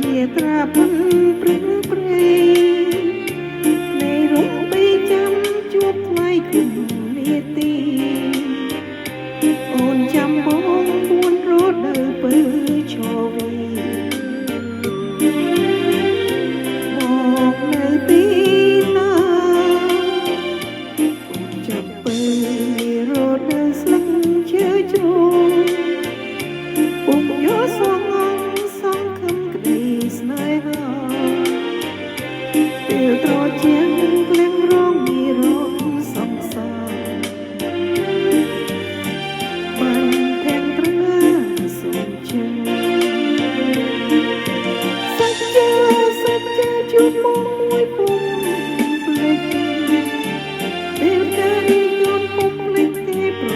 យាត្រាពុនព្រឹកព្រៃនៃរំបីចាំជួបថ្លៃគុំនាទីអូនចាំបងពួនរត់ដើរពើឈវីមកនៅទីណាចាប់ពើរត់ដើរស្លឹកឈើជ្រោយពុំយកសងស្នេហាពេលត្រជាក់ក្លែងរងមានរងសង្សារបានទាំងត្រឹមសុំជើសច្ចៈជួបមកមួយពុំភ្លេចពេលកាយយន់ពុំភ្លេចទេប្រ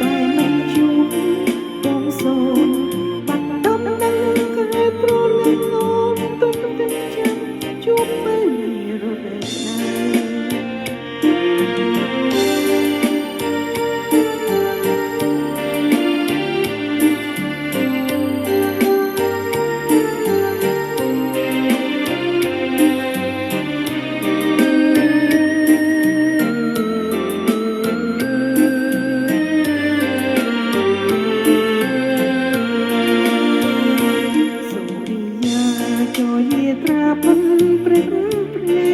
តែនឹងជួបបងសូនជួបមើលរដូវយាត្រាពុនព្រឹកព្រៃ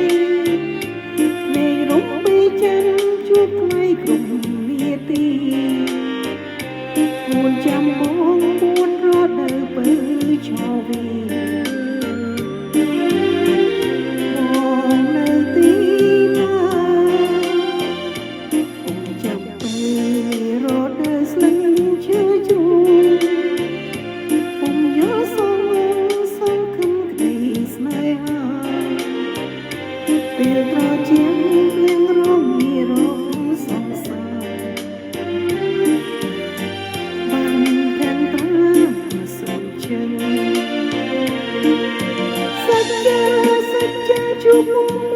នៃរំបីចាំជួបថ្លៃគុំនាទីពួនចាំបងពួនរត់ដើរពើឈវីបងនៅទីណាពុំចាំពើរត់ដើរស្លឹកឈើជ្រោយពុំយកសងពេលត្រជាក់ក្លែងរងមានរងសង្សារបានទាំងត្រឹមសុំជើសច្ចៈជួប